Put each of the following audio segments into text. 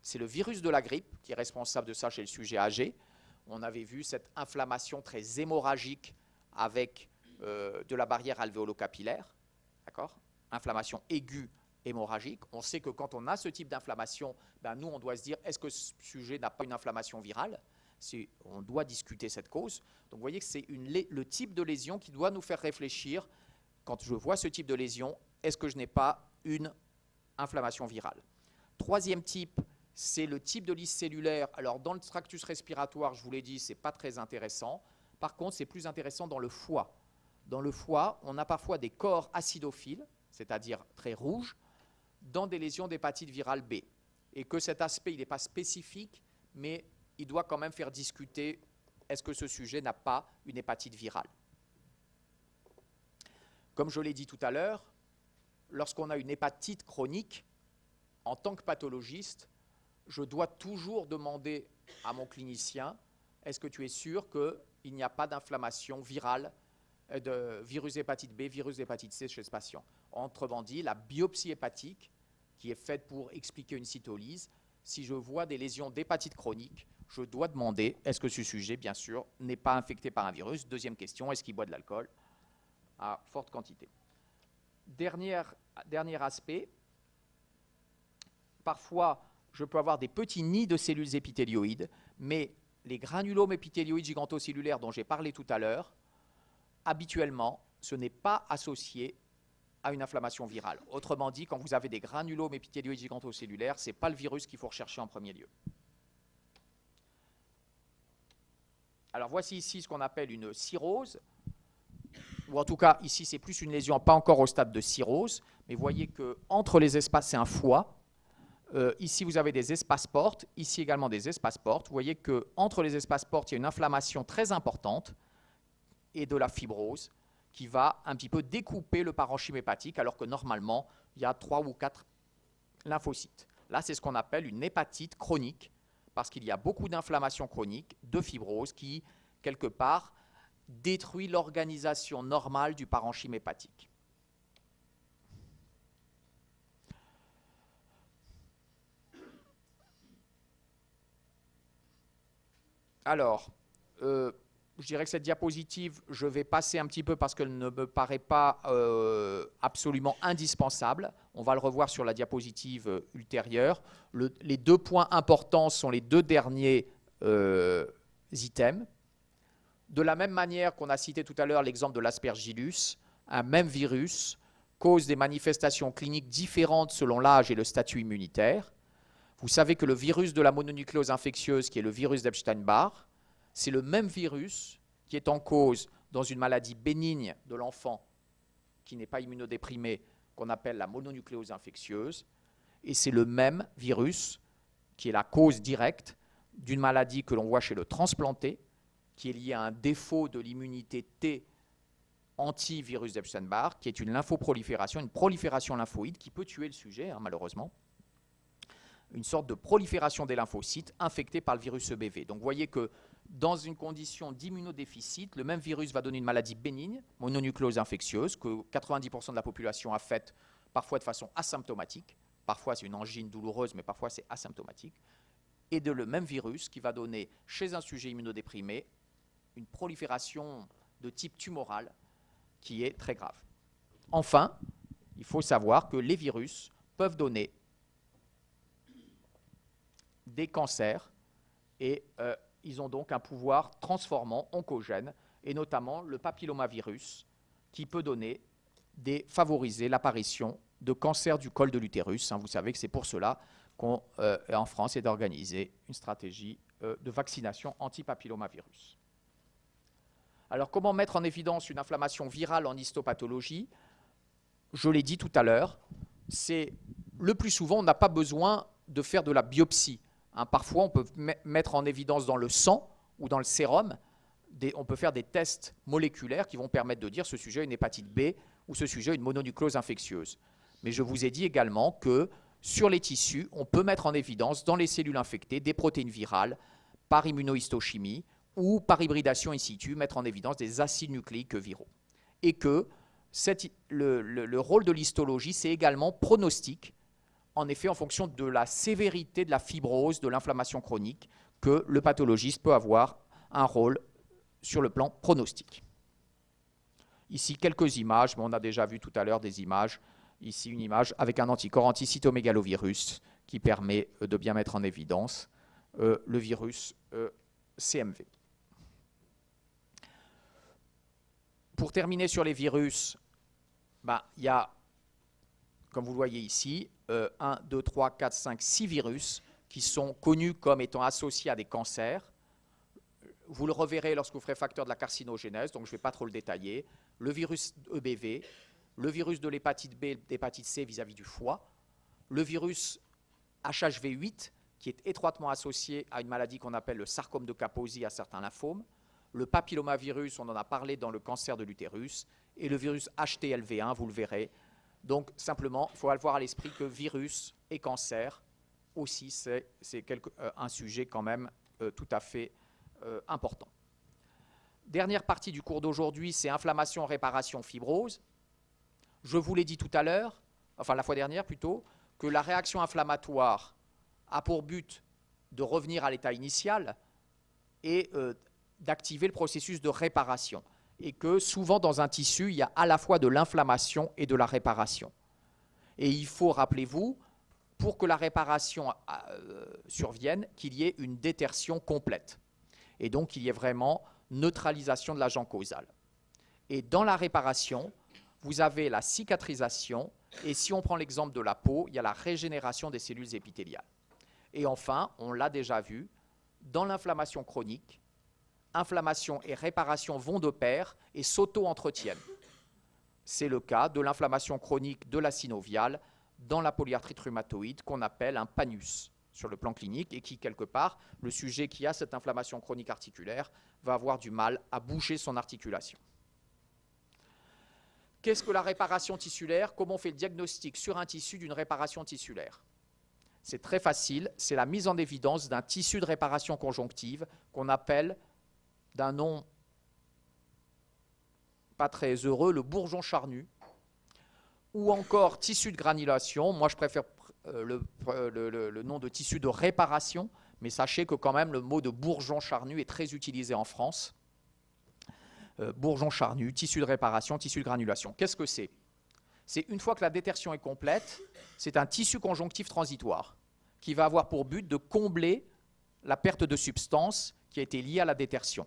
c'est le virus de la grippe qui est responsable de ça chez le sujet âgé. On avait vu cette inflammation très hémorragique avec de la barrière alvéolo-capillaire, d'accord ? Inflammation aiguë hémorragique. On sait que quand on a ce type d'inflammation, ben nous, on doit se dire, est-ce que ce sujet n'a pas une inflammation virale ? On doit discuter cette cause. Donc, vous voyez que c'est le type de lésion qui doit nous faire réfléchir, quand je vois ce type de lésion, est-ce que je n'ai pas une inflammation virale ? Troisième type, c'est le type de lyse cellulaire. Alors, dans le tractus respiratoire, je vous l'ai dit, ce n'est pas très intéressant. Par contre, c'est plus intéressant dans le foie. Dans le foie, on a parfois des corps acidophiles, c'est-à-dire très rouges, dans des lésions d'hépatite virale B. Et que cet aspect, il n'est pas spécifique, mais il doit quand même faire discuter, est-ce que ce sujet n'a pas une hépatite virale ? Comme je l'ai dit tout à l'heure, lorsqu'on a une hépatite chronique, en tant que pathologiste, je dois toujours demander à mon clinicien, est-ce que tu es sûr qu'il n'y a pas d'inflammation virale de virus d'hépatite B, virus d'hépatite C chez ce patient. Autrement dit, la biopsie hépatique, qui est faite pour expliquer une cytolyse, si je vois des lésions d'hépatite chronique, je dois demander, est-ce que ce sujet, bien sûr, n'est pas infecté par un virus ? Deuxième question, est-ce qu'il boit de l'alcool à forte quantité ? Dernier aspect, parfois, je peux avoir des petits nids de cellules épithélioïdes, mais les granulomes épithélioïdes gigantocellulaires dont j'ai parlé tout à l'heure, habituellement, ce n'est pas associé à une inflammation virale. Autrement dit, quand vous avez des granulomes épithélioïdes gigantocellulaires, ce n'est pas le virus qu'il faut rechercher en premier lieu. Alors voici ici ce qu'on appelle une cirrhose, ou en tout cas, ici, c'est plus une lésion, pas encore au stade de cirrhose, mais vous voyez qu'entre les espaces, c'est un foie. Ici, vous avez des espaces portes, ici également des espaces portes. Vous voyez qu'entre les espaces portes, il y a une inflammation très importante et de la fibrose qui va un petit peu découper le parenchyme hépatique, alors que normalement, il y a 3 ou 4 lymphocytes. Là, c'est ce qu'on appelle une hépatite chronique, parce qu'il y a beaucoup d'inflammation chronique, de fibrose, qui, quelque part, détruit l'organisation normale du parenchyme hépatique. Alors, je dirais que cette diapositive, je vais passer un petit peu parce qu'elle ne me paraît pas absolument indispensable. On va le revoir sur la diapositive ultérieure. Les 2 points importants sont les 2 derniers items. De la même manière qu'on a cité tout à l'heure l'exemple de l'aspergillus, un même virus cause des manifestations cliniques différentes selon l'âge et le statut immunitaire. Vous savez que le virus de la mononucléose infectieuse, qui est le virus d'Epstein-Barr, c'est le même virus qui est en cause dans une maladie bénigne de l'enfant qui n'est pas immunodéprimé, qu'on appelle la mononucléose infectieuse, et c'est le même virus qui est la cause directe d'une maladie que l'on voit chez le transplanté, qui est liée à un défaut de l'immunité T anti-virus d'Epstein-Barr, qui est une lymphoprolifération, une prolifération lymphoïde qui peut tuer le sujet, malheureusement. Une sorte de prolifération des lymphocytes infectés par le virus EBV. Donc vous voyez que dans une condition d'immunodéficit, le même virus va donner une maladie bénigne, mononucléose infectieuse, que 90% de la population a faite parfois de façon asymptomatique. Parfois c'est une angine douloureuse, mais parfois c'est asymptomatique. Et de le même virus qui va donner chez un sujet immunodéprimé une prolifération de type tumoral qui est très grave. Enfin, il faut savoir que les virus peuvent donner des cancers et ils ont donc un pouvoir transformant, oncogène, et notamment le papillomavirus qui peut favoriser l'apparition de cancer du col de l'utérus. Vous savez que c'est pour cela qu'en France est organisée une stratégie de vaccination anti-papillomavirus. Alors, comment mettre en évidence une inflammation virale en histopathologie ? Je l'ai dit tout à l'heure, le plus souvent, on n'a pas besoin de faire de la biopsie. Parfois, on peut mettre en évidence dans le sang ou dans le sérum, on peut faire des tests moléculaires qui vont permettre de dire ce sujet a une hépatite B ou ce sujet a une mononucléose infectieuse. Mais je vous ai dit également que sur les tissus, on peut mettre en évidence dans les cellules infectées des protéines virales par immunohistochimie ou par hybridation in situ, mettre en évidence des acides nucléiques viraux. Et que le rôle de l'histologie, c'est également pronostic. en effet en fonction de la sévérité de la fibrose, de l'inflammation chronique, que le pathologiste peut avoir un rôle sur le plan pronostic. Ici, quelques images, mais on a déjà vu tout à l'heure des images. Ici, une image avec un anticorps anticytomégalovirus qui permet de bien mettre en évidence le virus CMV. Pour terminer sur les virus, il y a, comme vous le voyez ici, 1, 2, 3, 4, 5, 6 virus qui sont connus comme étant associés à des cancers. Vous le reverrez lorsque vous ferez facteur de la carcinogénèse, donc je ne vais pas trop le détailler. Le virus EBV, le virus de l'hépatite B, d'hépatite C vis-à-vis du foie, le virus HHV8, qui est étroitement associé à une maladie qu'on appelle le sarcome de Kaposi, à certains lymphomes, le papillomavirus, on en a parlé dans le cancer de l'utérus, et le virus HTLV1, vous le verrez. Donc simplement, il faut avoir à l'esprit que virus et cancer aussi, c'est un sujet quand même tout à fait important. Dernière partie du cours d'aujourd'hui, c'est inflammation, réparation, fibrose. Je vous l'ai dit tout à l'heure, enfin la fois dernière plutôt, que la réaction inflammatoire a pour but de revenir à l'état initial et d'activer le processus de réparation. Et que souvent dans un tissu, il y a à la fois de l'inflammation et de la réparation. Et il faut, rappelez-vous, pour que la réparation survienne, qu'il y ait une détertion complète. Et donc qu'il y ait vraiment neutralisation de l'agent causal. Et dans la réparation, vous avez la cicatrisation, et si on prend l'exemple de la peau, il y a la régénération des cellules épithéliales. Et enfin, on l'a déjà vu, dans l'inflammation chronique, inflammation et réparation vont de pair et s'auto-entretiennent. C'est le cas de l'inflammation chronique de la synoviale dans la polyarthrite rhumatoïde qu'on appelle un panus sur le plan clinique et qui, quelque part, le sujet qui a cette inflammation chronique articulaire va avoir du mal à bouger son articulation. Qu'est-ce que la réparation tissulaire? Comment on fait le diagnostic sur un tissu d'une réparation tissulaire? C'est très facile, c'est la mise en évidence d'un tissu de réparation conjonctive qu'on appelle, d'un nom pas très heureux, le bourgeon charnu, ou encore tissu de granulation. Moi, je préfère le nom de tissu de réparation, mais sachez que quand même le mot de bourgeon charnu est très utilisé en France. Bourgeon charnu, tissu de réparation, tissu de granulation. Qu'est-ce que c'est? C'est une fois que la détertion est complète, c'est un tissu conjonctif transitoire qui va avoir pour but de combler la perte de substance qui a été liée à la détertion.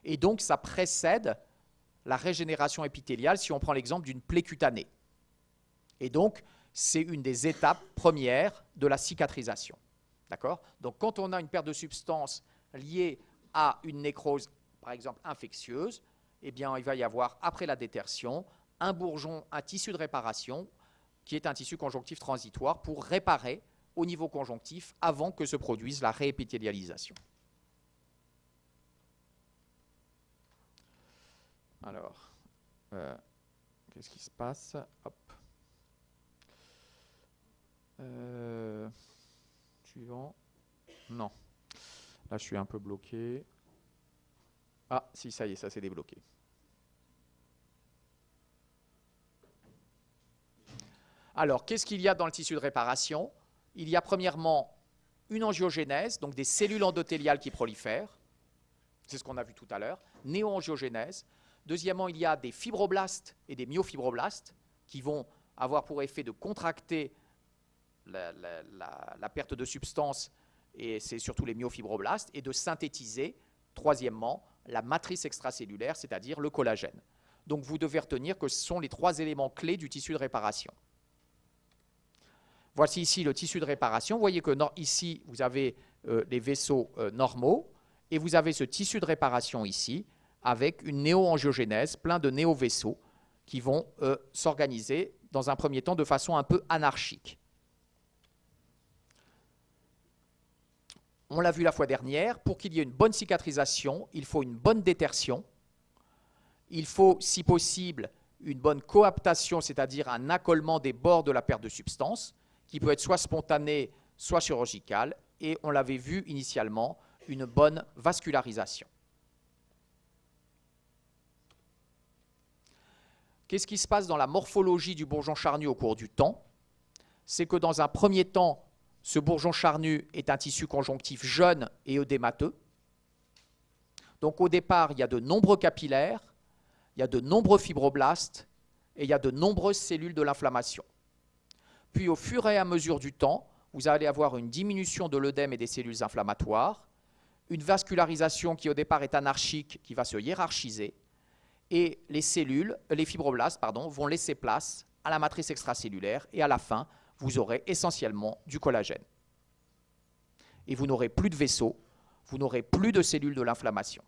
Et donc, ça précède la régénération épithéliale si on prend l'exemple d'une plaie cutanée. Et donc, c'est une des étapes premières de la cicatrisation. D'accord? Donc, quand on a une perte de substance liée à une nécrose, par exemple infectieuse, eh bien, il va y avoir, après la détertion, un bourgeon, un tissu de réparation, qui est un tissu conjonctif transitoire pour réparer au niveau conjonctif avant que se produise la réépithélialisation. Alors, qu'est-ce qui se passe? Hop. Suivant. Non. Là, je suis un peu bloqué. Ah, si, ça y est, ça s'est débloqué. Alors, qu'est-ce qu'il y a dans le tissu de réparation? Il y a premièrement une angiogénèse, donc des cellules endothéliales qui prolifèrent. C'est ce qu'on a vu tout à l'heure. Néoangiogénèse. Deuxièmement, il y a des fibroblastes et des myofibroblastes qui vont avoir pour effet de contracter la perte de substance, et c'est surtout les myofibroblastes, et de synthétiser, troisièmement, la matrice extracellulaire, c'est-à-dire le collagène. Donc vous devez retenir que ce sont les trois éléments clés du tissu de réparation. Voici ici le tissu de réparation. Vous voyez que ici, vous avez les vaisseaux normaux, et vous avez ce tissu de réparation ici, avec une néoangiogénèse, plein de néovaisseaux qui vont s'organiser dans un premier temps de façon un peu anarchique. On l'a vu la fois dernière, pour qu'il y ait une bonne cicatrisation, il faut une bonne détertion, il faut, si possible, une bonne coaptation, c'est-à-dire un accolement des bords de la perte de substance, qui peut être soit spontané, soit chirurgical, et on l'avait vu initialement, une bonne vascularisation. Qu'est-ce qui se passe dans la morphologie du bourgeon charnu au cours du temps? c'est que dans un premier temps, ce bourgeon charnu est un tissu conjonctif jeune et œdémateux. Donc au départ, il y a de nombreux capillaires, il y a de nombreux fibroblastes et il y a de nombreuses cellules de l'inflammation. Puis au fur et à mesure du temps, vous allez avoir une diminution de l'œdème et des cellules inflammatoires, une vascularisation qui au départ est anarchique, qui va se hiérarchiser, et les fibroblastes vont laisser place à la matrice extracellulaire, et à la fin, vous aurez essentiellement du collagène. Et vous n'aurez plus de vaisseaux, vous n'aurez plus de cellules de l'inflammation,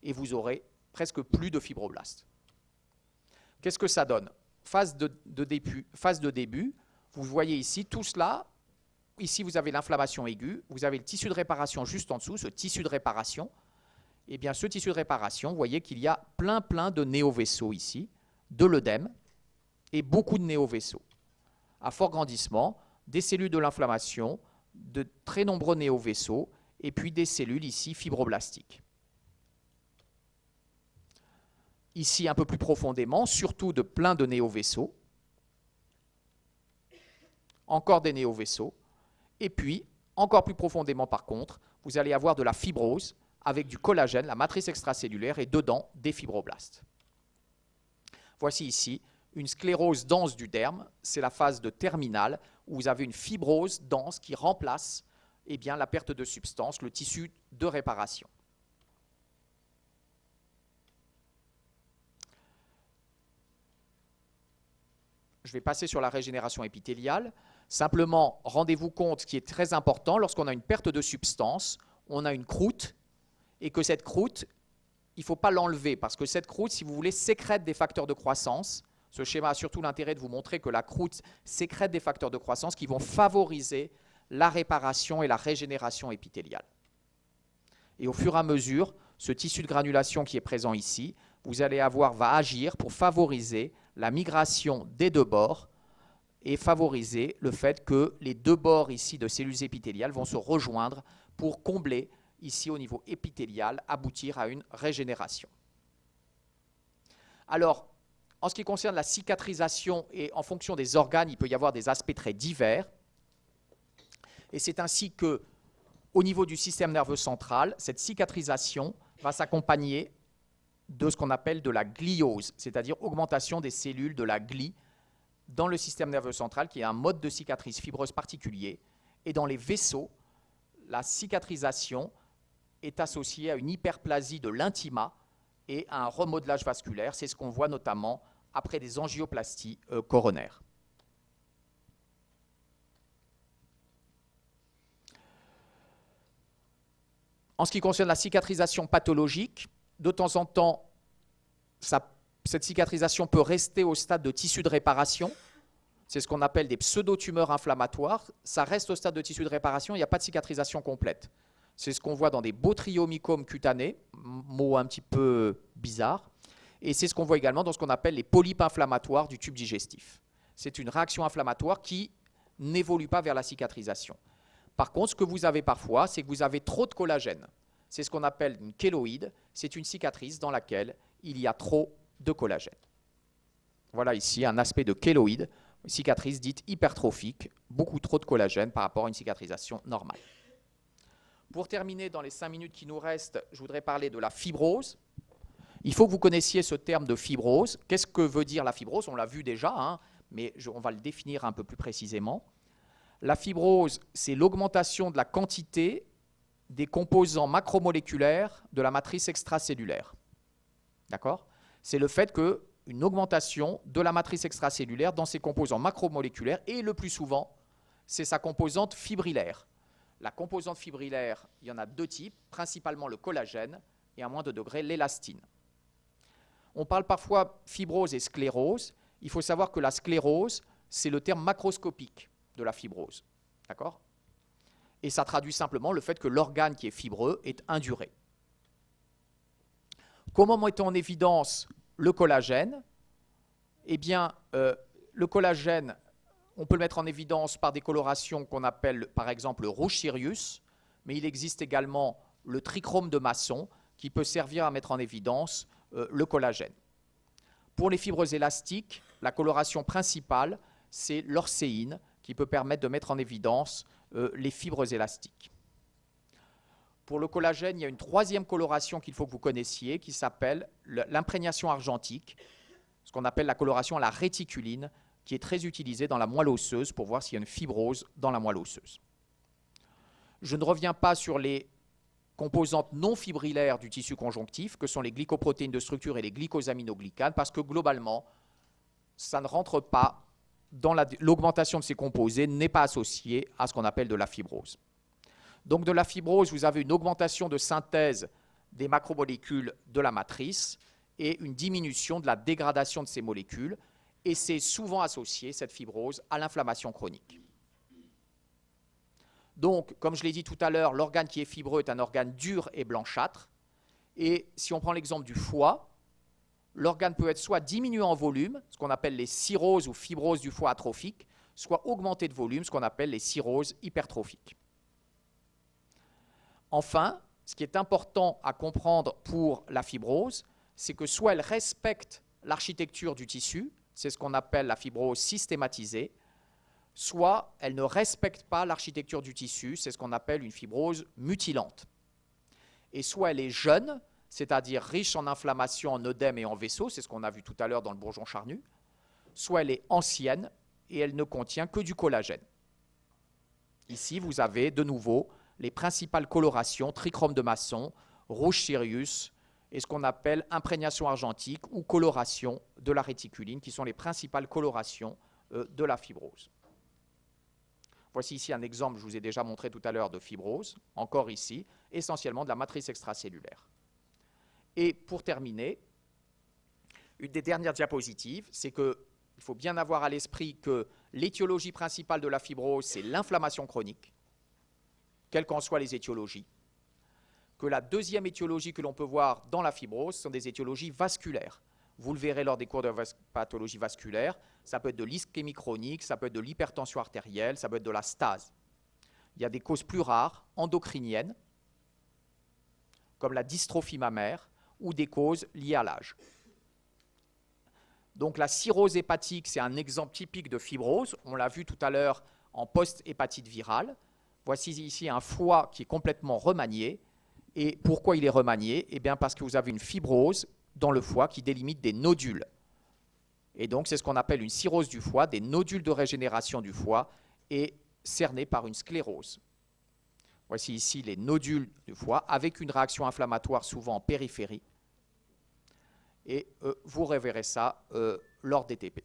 et vous aurez presque plus de fibroblastes. Qu'est-ce que ça donne? Phase de début, vous voyez ici tout cela. Ici, vous avez l'inflammation aiguë, vous avez le tissu de réparation juste en dessous, ce tissu de réparation. Eh bien, ce tissu de réparation, vous voyez qu'il y a plein de néovaisseaux ici, de l'œdème et beaucoup de néovaisseaux. À fort grandissement, des cellules de l'inflammation, de très nombreux néovaisseaux et puis des cellules ici fibroblastiques. Ici, un peu plus profondément, surtout de plein de néovaisseaux. Encore des néovaisseaux. Et puis, encore plus profondément par contre, vous allez avoir de la fibrose avec du collagène, la matrice extracellulaire, et dedans des fibroblastes. Voici ici une sclérose dense du derme, c'est la phase de terminale où vous avez une fibrose dense qui remplace la perte de substance, le tissu de réparation. Je vais passer sur la régénération épithéliale. Simplement, rendez-vous compte, ce qui est très important, lorsqu'on a une perte de substance, on a une croûte, et que cette croûte, il ne faut pas l'enlever, parce que cette croûte, si vous voulez, sécrète des facteurs de croissance. Ce schéma a surtout l'intérêt de vous montrer que la croûte sécrète des facteurs de croissance qui vont favoriser la réparation et la régénération épithéliale. Et au fur et à mesure, ce tissu de granulation qui est présent ici, vous allez avoir, va agir pour favoriser la migration des deux bords et favoriser le fait que les deux bords ici de cellules épithéliales vont se rejoindre pour combler ici au niveau épithélial, aboutir à une régénération. Alors, en ce qui concerne la cicatrisation et en fonction des organes, il peut y avoir des aspects très divers. Et c'est ainsi que, au niveau du système nerveux central, cette cicatrisation va s'accompagner de ce qu'on appelle de la gliose, c'est-à-dire augmentation des cellules de la glie dans le système nerveux central, qui est un mode de cicatrice fibreuse particulier. Et dans les vaisseaux, la cicatrisation est associée à une hyperplasie de l'intima et à un remodelage vasculaire. C'est ce qu'on voit notamment après des angioplasties coronaires. En ce qui concerne la cicatrisation pathologique, de temps en temps, cette cicatrisation peut rester au stade de tissu de réparation. C'est ce qu'on appelle des pseudo-tumeurs inflammatoires. Ça reste au stade de tissu de réparation, il n'y a pas de cicatrisation complète. C'est ce qu'on voit dans des botryomycomes cutanés, mot un petit peu bizarre. Et c'est ce qu'on voit également dans ce qu'on appelle les polypes inflammatoires du tube digestif. C'est une réaction inflammatoire qui n'évolue pas vers la cicatrisation. Par contre, ce que vous avez parfois, c'est que vous avez trop de collagène. C'est ce qu'on appelle une kéloïde. C'est une cicatrice dans laquelle il y a trop de collagène. Voilà ici un aspect de kéloïde, une cicatrice dite hypertrophique, beaucoup trop de collagène par rapport à une cicatrisation normale. Pour terminer, dans les 5 minutes qui nous restent, je voudrais parler de la fibrose. Il faut que vous connaissiez ce terme de fibrose. Qu'est-ce que veut dire la fibrose? On l'a vu déjà, mais on va le définir un peu plus précisément. La fibrose, c'est l'augmentation de la quantité des composants macromoléculaires de la matrice extracellulaire. D'accord? C'est le fait qu'une augmentation de la matrice extracellulaire dans ses composants macromoléculaires, et le plus souvent, c'est sa composante fibrillaire. La composante fibrillaire, il y en a 2 types, principalement le collagène et à moindre degré l'élastine. On parle parfois fibrose et sclérose. Il faut savoir que la sclérose, c'est le terme macroscopique de la fibrose. D'accord? Et ça traduit simplement le fait que l'organe qui est fibreux est induré. Comment met en évidence le collagène? Eh bien, le collagène, on peut le mettre en évidence par des colorations qu'on appelle par exemple le rouge Sirius, mais il existe également le trichrome de Masson qui peut servir à mettre en évidence le collagène. Pour les fibres élastiques, la coloration principale, c'est l'orcéine qui peut permettre de mettre en évidence les fibres élastiques. Pour le collagène, il y a une troisième coloration qu'il faut que vous connaissiez qui s'appelle l'imprégnation argentique, ce qu'on appelle la coloration à la réticuline, qui est très utilisée dans la moelle osseuse pour voir s'il y a une fibrose dans la moelle osseuse. Je ne reviens pas sur les composantes non fibrillaires du tissu conjonctif, que sont les glycoprotéines de structure et les glycosaminoglycanes, parce que globalement, ça ne rentre pas dans l'augmentation de ces composés, n'est pas associée à ce qu'on appelle de la fibrose. Donc de la fibrose, vous avez une augmentation de synthèse des macromolécules de la matrice et une diminution de la dégradation de ces molécules, et c'est souvent associé, cette fibrose, à l'inflammation chronique. Donc, comme je l'ai dit tout à l'heure, l'organe qui est fibreux est un organe dur et blanchâtre, et si on prend l'exemple du foie, l'organe peut être soit diminué en volume, ce qu'on appelle les cirrhoses ou fibroses du foie atrophique, soit augmenté de volume, ce qu'on appelle les cirrhoses hypertrophiques. Enfin, ce qui est important à comprendre pour la fibrose, c'est que soit elle respecte l'architecture du tissu, c'est ce qu'on appelle la fibrose systématisée, soit elle ne respecte pas l'architecture du tissu, c'est ce qu'on appelle une fibrose mutilante. Et soit elle est jeune, c'est-à-dire riche en inflammation, en œdème et en vaisseaux, c'est ce qu'on a vu tout à l'heure dans le bourgeon charnu, soit elle est ancienne et elle ne contient que du collagène. Ici, vous avez de nouveau les principales colorations, trichrome de Masson, rouge Sirius, et ce qu'on appelle imprégnation argentique ou coloration de la réticuline, qui sont les principales colorations de la fibrose. Voici ici un exemple, je vous ai déjà montré tout à l'heure, de fibrose, encore ici, essentiellement de la matrice extracellulaire. Et pour terminer, une des dernières diapositives, c'est qu'il faut bien avoir à l'esprit que l'étiologie principale de la fibrose, c'est l'inflammation chronique, quelles qu'en soient les étiologies, que la deuxième étiologie que l'on peut voir dans la fibrose sont des étiologies vasculaires. Vous le verrez lors des cours de pathologie vasculaire, ça peut être de l'ischémie chronique, ça peut être de l'hypertension artérielle, ça peut être de la stase. Il y a des causes plus rares, endocriniennes, comme la dystrophie mammaire, ou des causes liées à l'âge. Donc la cirrhose hépatique, c'est un exemple typique de fibrose, on l'a vu tout à l'heure en post-hépatite virale. Voici ici un foie qui est complètement remanié. Et pourquoi il est remanié? Eh bien parce que vous avez une fibrose dans le foie qui délimite des nodules. Et donc c'est ce qu'on appelle une cirrhose du foie, des nodules de régénération du foie et cernés par une sclérose. Voici ici les nodules du foie avec une réaction inflammatoire souvent en périphérie. Et vous reverrez ça lors des TP.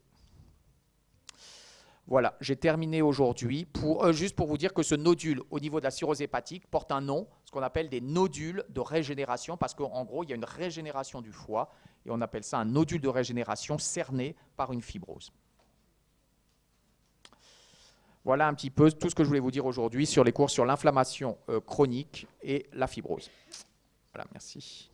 Voilà, j'ai terminé aujourd'hui juste pour vous dire que ce nodule au niveau de la cirrhose hépatique porte un nom, ce qu'on appelle des nodules de régénération, parce qu'en gros, il y a une régénération du foie, et on appelle ça un nodule de régénération cerné par une fibrose. Voilà un petit peu tout ce que je voulais vous dire aujourd'hui sur les cours sur l'inflammation chronique et la fibrose. Voilà, merci.